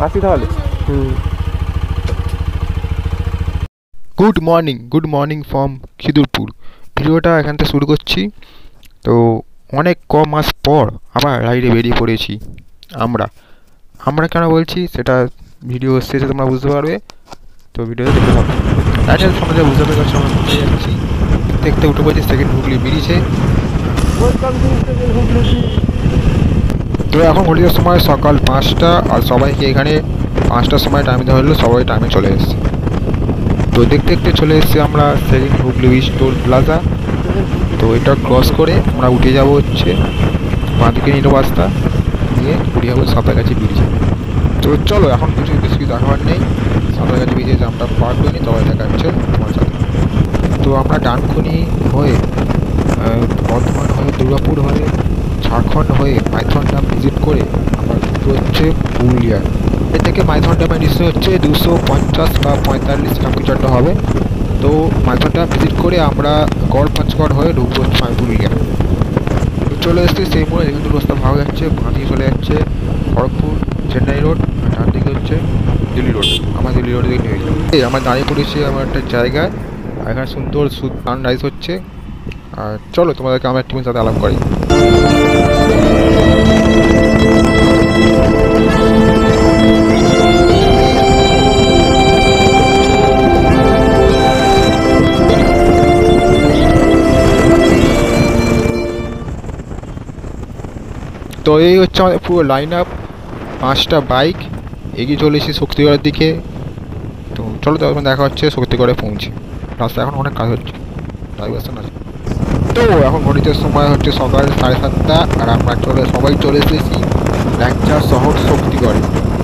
আসি তাহলে। Good morning from Khidirpur. ভিডিওটা এখান থেকে শুরু করছি। তো অনেক মাস পর আবার রাইডে বেরিয়ে পড়েছি আমরা কেন বলছি সেটা ভিডিও শেষে তোমরা বুঝতে পারবে। তো ভিডিওতে দেখতে থাকো। রাইডের সামনে বুঝতে পারছি আমরা ঘুরতে যাচ্ছি। দেখতে উঠে পড়েছি সেকেন্ড হুগলি ব্রিজে। তো এখন ঘড়ির সময় সকাল 5টা, আর সবাইকে এখানে 5টার সময় টাইম দেওয়া হলো, সবাই টাইমে চলে এসেছে। তো দেখতে দেখতে চলে এসেছি আমরা second Hooghly bridge toll plaza. তো এটা ক্রস করে আমরা উঠে যাব হচ্ছে বাঁদিকে নিল রাস্তা নিয়ে উঠে যাবো সাঁতরাগাছি ব্রিজে। তো চলো, এখন বেশি দেখাবার নেই। সাঁতরাগাছি ব্রিজে জামটা পার করে নিই, তবে দেখা হচ্ছে তোমার সাথে। তো আমরা ডানকুনি হয়ে বর্ধমান হয়ে দুর্গাপুর হয়ে ঝাড়খণ্ড হয়ে মাইথন ড্যাম ভিজিট করে আমরা দুটো হচ্ছে পুরুলিয়া। এর থেকে মাইথন ড্যামের ডিস্টেন্স হচ্ছে 250 বা 45 গ্রাম কিছু একটা হবে। তো মাইথন ড্যাম ভিজিট করে আমরা গড় হয়ে ঢুকবো পুরুলিয়া। চলে এসেছি সেই মোড়ে। এখানে দুটো রাস্তা ভালো যাচ্ছে, বাঁ দিকে চলে যাচ্ছে খড়গপুর চেন্নাই রোড, আর ডান দিকে হচ্ছে দিল্লি রোড। আমার দিল্লি রোড দিকে নিয়ে গেলাম। আমার দাঁড়িয়ে পড়েছি আমার একটা জায়গায়, এখানে সুন্দর সানরাইজ হচ্ছে। আর চলো তোমাদেরকে আমার টিমের সাথে আলাপ করি। তো এই হচ্ছে আমাদের পুরো লাইন আপ, 5টা বাইক এগিয়ে চলেছি শক্তিগড়ের দিকে। তো চলো তখন দেখা হচ্ছে শক্তিগড়ে পৌঁছে। রাস্তায় এখন অনেক কাজ হচ্ছে, ডাইভার্সন আছে। তো এখন ঘড়িতে সময় হচ্ছে সকাল 7:30, আর আমরা সবাই চলে এসেছি ল্যাংচা শহর শক্তিগড়ে।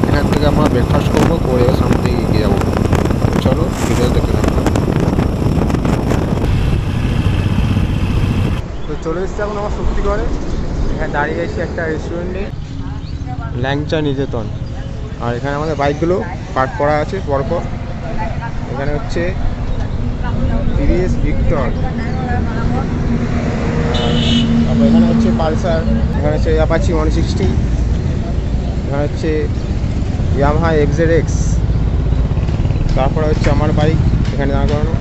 এখান থেকে আমরা ব্রেকফাস্ট করবো, করে সামনে দিকে এগিয়ে যাবো। চলো ভিডিও দেখতে থাকবো। তো চলে এসেছি এখন আমার শক্তিগড়ে। এখানে দাঁড়িয়ে আছি একটা রেস্টুরেন্টে, ল্যাংচা নিকেতন। আর এখানে আমাদের বাইকগুলো পার্ক করা আছে পরপর। এখানে হচ্ছে টিভিএস ভিক্টর, তারপর এখানে হচ্ছে পালসার, এখানে হচ্ছে অ্যাপাচি 160, এখানে হচ্ছে ইয়ামাহা FZX, তারপরে হচ্ছে আমার বাইক এখানে দাঁড় করানো।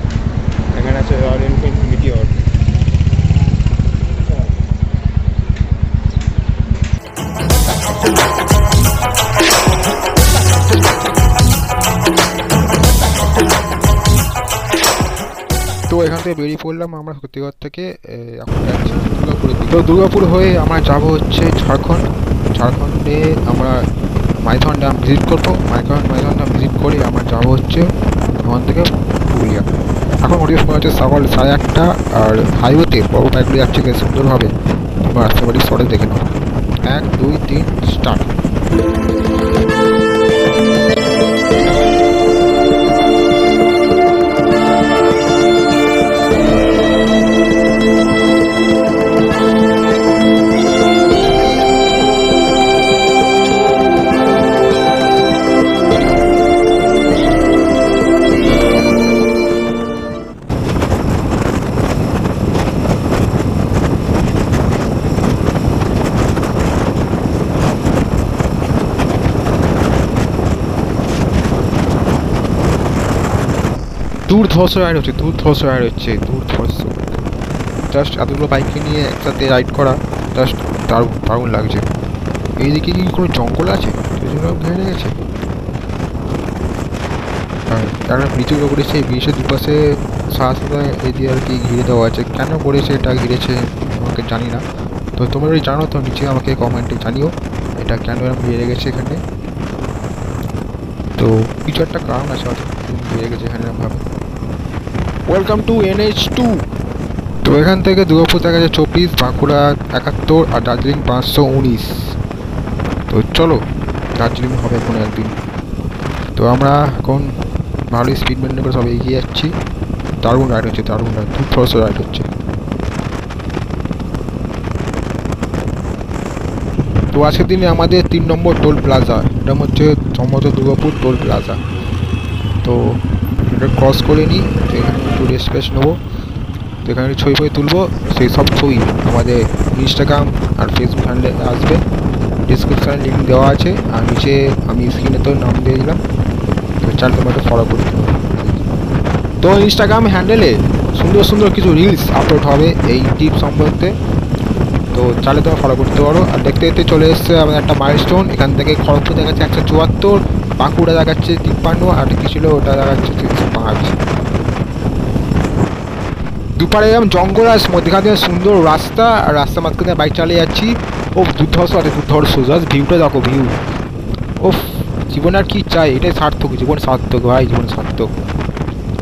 এখানে আছে রয়্যাল এনফিল্ড মিটিওর। তো এখান থেকে বেরিয়ে পড়লাম আমরা শক্তিগড় থেকে। এখন যাচ্ছি দুর্গাপুরের দিকে। তো দুর্গাপুর হয়ে আমরা যাব হচ্ছে ঝাড়খণ্ডে আমরা মাইথন ড্যাম ভিজিট করবো। মাইথন ড্যাম ভিজিট করে আমরা যাব হচ্ছে ওখান থেকে পুরুলিয়া। এখন ঘড়ির সময় হচ্ছে সকাল 8:30, আর হাইওয়েতে বড় বাইকগুলো যাচ্ছে বেশ সুন্দরভাবে। তোমরা রাস্তা বাড়ির শর্টে দেখে নাও। 1 2 3 স্টার্ট। দূরধর্ষ রাইড হচ্ছে জাস্ট এতগুলো বাইককে নিয়ে একসাথে রাইড করা জাস্ট দারুণ লাগছে। এইদিকে কি কোনো জঙ্গল আছে সেই জন্য ঘেরে গেছে। আর একটা ব্রিজের উপরে সেই ব্রিজের দুপাশে সাদা এদিকে আর কি ঘিরে দেওয়া আছে। কেন করেছে এটা ঘিরেছে আমাকে জানি না। তো তোমরা যদি জানো তো নিচে আমাকে কমেন্টে জানিও এটা কেন এরকম ঘিরে গেছে এখানে। তো কিছু একটা কারণ আছে হয়তো ঘিরে গেছে এখানে ভাবে। Welcome to NH2। তো এখান থেকে দুর্গাপুর দেখা যায় 24, বাঁকুড়া 71, আর দার্জিলিং 519। তো চলো দার্জিলিং হবে কোনো একদিন। তো আমরা এখন ভালোই স্পিড মেনটেন করে সব এগিয়ে যাচ্ছি। দারুণ রাইড হচ্ছে, দূরধর্ষ রাইড হচ্ছে। তো আজকের দিনে আমাদের 3 নম্বর টোল প্লাজা, এটা হচ্ছে সম্ভবত দুর্গাপুর টোল প্লাজা। তো এটা ক্রস করে নিই, তো এখানে একটু রেস্ট নেবো। তো এখানে ছবি তুলবো, সেই সব ছবি আমাদের ইনস্টাগ্রাম আর ফেসবুক হ্যান্ডেলে আসবে। ডিসক্রিপশানে লিঙ্ক দেওয়া আছে, আর নিচে আমি স্ক্রিনে তো নাম দিয়ে দিলাম। তো চাল তোমরা একটু ফলো করতে। তো ইনস্টাগ্রাম হ্যান্ডেলে সুন্দর সুন্দর কিছু রিলস আপলোড হবে এই টিপ সম্পর্কে, তো চাইলে তোমরা ফলো করতে পারো। আর দেখতে দেখতে চলে এসছে আমাদের একটা মাইলস্টোন। এখান থেকে খড়গপুর দেখাচ্ছে 174, বাঁকুড়া দেখাচ্ছে 53, আর কি ছিল ওটা দেখাচ্ছে 305। দুপারে এরকম জঙ্গল আর মধ্যখান থেকে সুন্দর রাস্তা, আর রাস্তার মাঝখানে বাইক চালিয়ে যাচ্ছি। ও দুর্ধর্ষ আছে, দুর্ধর্ষ জাস্ট ভিউটা দেখো, ভিউ। ওফ, জীবন আর কি চাই, এটাই সার্থক, জীবন সার্থক ভাই, জীবন সার্থক।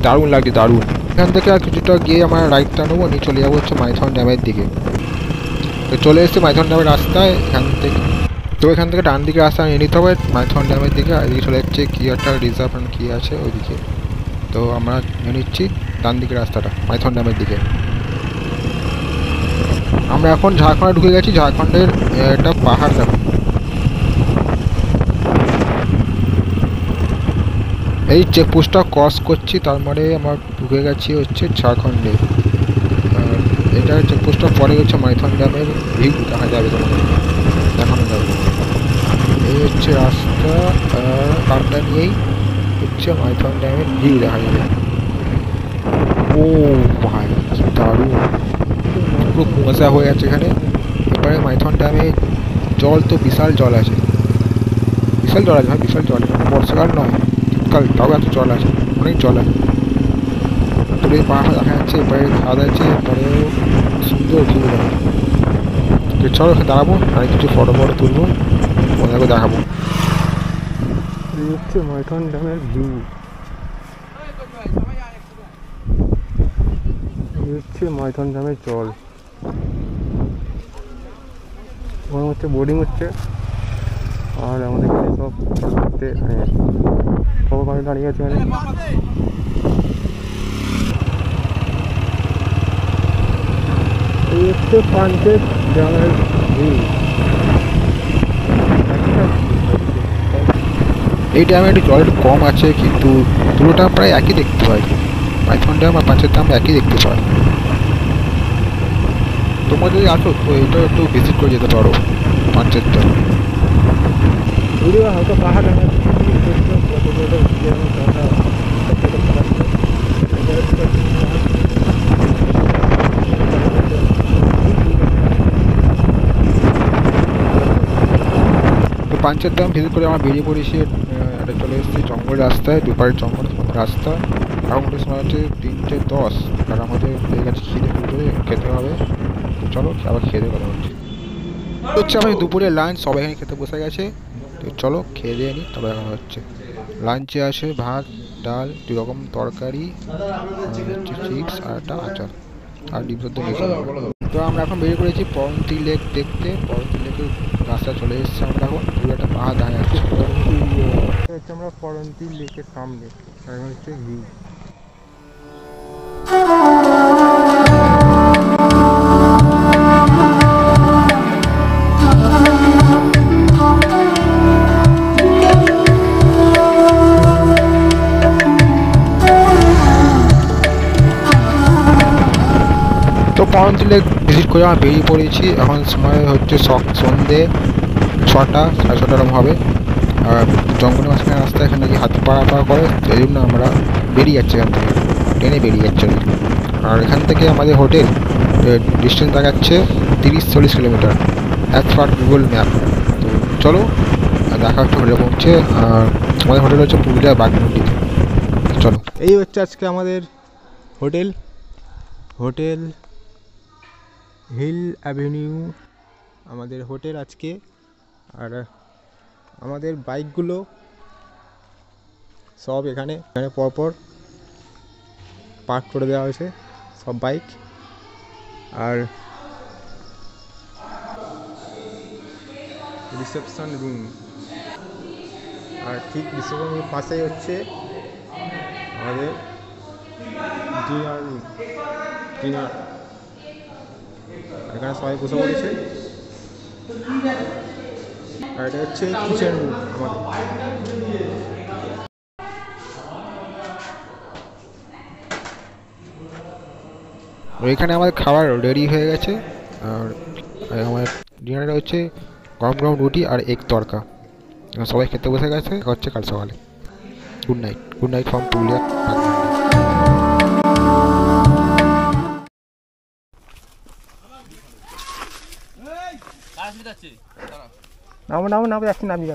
দারুণ লাগছে, দারুণ। এখান থেকে আর কিছুটা গিয়ে আমরা রাইটটা নেবো, নিয়ে চলে যাবো হচ্ছে মাইথন ড্যামের দিকে। তো চলে এসেছি মাইথন ড্যামের রাস্তায় এখান থেকে। তো এখান থেকে ডান দিকে রাস্তা নিয়ে নিতে হবে মাইথন ড্যামের দিকে, আর এদিকে চলে যাচ্ছে কি একটা রিজার্ভ কি আছে ওইদিকে। তো আমরা নিয়ে নিচ্ছি ডান দিকে রাস্তাটা মাইথন ড্যামের দিকে। আমরা এখন ঝাড়খণ্ডে ঢুকে গেছি। ঝাড়খণ্ডের একটা পাহাড় দেখো, এই চেকপোস্টটা ক্রস করছি, তার মানে আমরা ঢুকে গেছি হচ্ছে ঝাড়খণ্ডে। আর এটা চেকপোস্টটা পরে হচ্ছে মাইথন ড্যামের ভিউ দেখা যাবে, তোমাদের দেখানো যাবে। এই হচ্ছে রাস্তা, কারটা নিয়েই হচ্ছে মাইথন ড্যামের ভিউ দেখা যাবে। ও ভাই দারুণ, পুরো কুয়াশা হয়ে আছে এখানে। এবারে মাইথন ড্যামে জল তো বিশাল জল আছে, বিশাল জল আছে ভাই, বিশাল জল। বর্ষাকাল নয়, শীতকাল, তাও এত জল আছে, অনেক জল আছে। তবে এই পাহাড় দেখা যাচ্ছে, এবারে খাওয়া আছে, এবারেও সুন্দর ভিউ দেখা। তো চলো দাঁড়াবো আর কিছু ফটো ফটো তুলবো, ওদেরকে দেখাবো। এই হচ্ছে মাইথন ড্যামের ভিউ, এই হচ্ছে মাইথন ড্যামের জল। মনে হচ্ছে বোর্ডিং হচ্ছে, আর আমাদের এখানে সব করতে খবর পানি দাঁড়িয়ে আছে এখানে। এই হচ্ছে পাঞ্চেত ড্যামের ভিউ। এই ড্যামে একটু জল একটু কম আছে, কিন্তু দুটোটা প্রায় একই দেখতে পাই। মাইথন ড্যাম আর পাঞ্চেত ড্যাম একই দেখতে পাই। তোমরা যদি আসো তো এটা একটু ভিজিট করে যেতে পারো পাঞ্চেত ড্যাম। হালকা পাহাড় পাঞ্চেত ড্যাম ভিজিট করে আমরা বেরিয়ে পড়েছি। এটা চলে এসেছি জঙ্গল রাস্তায়, দুপারের জঙ্গল রাস্তা। এখন ওটার সময় হচ্ছে 3:10, আর আমাদের হয়ে গেছে খিদে, পুজোরে খেতে হবে। চলো আবার খেতে কথা হচ্ছে আমি দুপুরে লাঞ্চ, সবাই এখানে খেতে বসে গেছে। তো চলো খেয়ে দিয়ে নিই, তবে দেখা হচ্ছে। লাঞ্চে আসে ভাত, ডাল, 2 রকম তরকারি, হচ্ছে চিপস আর একটা আচার, আর ডিম সদ্য নিয়েছি। তো আমরা এখন বেরিয়ে পড়েছি পরন্তী লেক দেখতে। পরন্তী লেকের রাস্তা চলে এসেছে। আমরা এখন পুরো একটা পাহাড় দাঁড়িয়ে আছি, হচ্ছে আমরা পরন্তী লেকের সামনে, আর এখন হচ্ছে ভিউ। পরন্তী লেক ভিজিট করে আমরা বেরিয়ে পড়েছি। এখন সময় হচ্ছে সন্ধ্যে 6টা, 6:30 এরকম হবে। আর জঙ্গলের মাঝখানে রাস্তা, এখানে কি হাতি পাড়া করে, সেই জন্য আমরা বেরিয়ে যাচ্ছি এখান থেকে, ট্রেনে বেরিয়ে যাচ্ছি। আর এখান থেকে আমাদের হোটেল ডিস্টেন্স দেখাচ্ছে 30-40 kilometre as per Google map. তো চলো দেখা হচ্ছে হোটেলে পৌঁছে। আর আমাদের হোটেল হচ্ছে পুরুলিয়া বাগমুন্ডিতে। চলো, এই হচ্ছে আজকে আমাদের হোটেল, হোটেল হিল অ্যাভিনিউ আমাদের হোটেল আজকে। আর আমাদের বাইকগুলো সব এখানে পরপর পার্ক করে দেওয়া হয়েছে সব বাইক। আর রিসেপশন রুম, আর ঠিক রিসেপশন রুমের পাশেই হচ্ছে আমাদের ডিনার রুম। ডিনার এখানে সবাই বসে পড়েছে। আর এটা হচ্ছে কিচেন রুম আমাদের। এখানে আমাদের খাবার রেডি হয়ে গেছে। আর আমার ডিনারটা হচ্ছে গরম গরম রুটি আর এগ তড়কা। এখন সবাই খেতে বসে গেছে, দেখা হচ্ছে কাল সকালে। Good night from Purulia. নামো যাচ্ছি নামি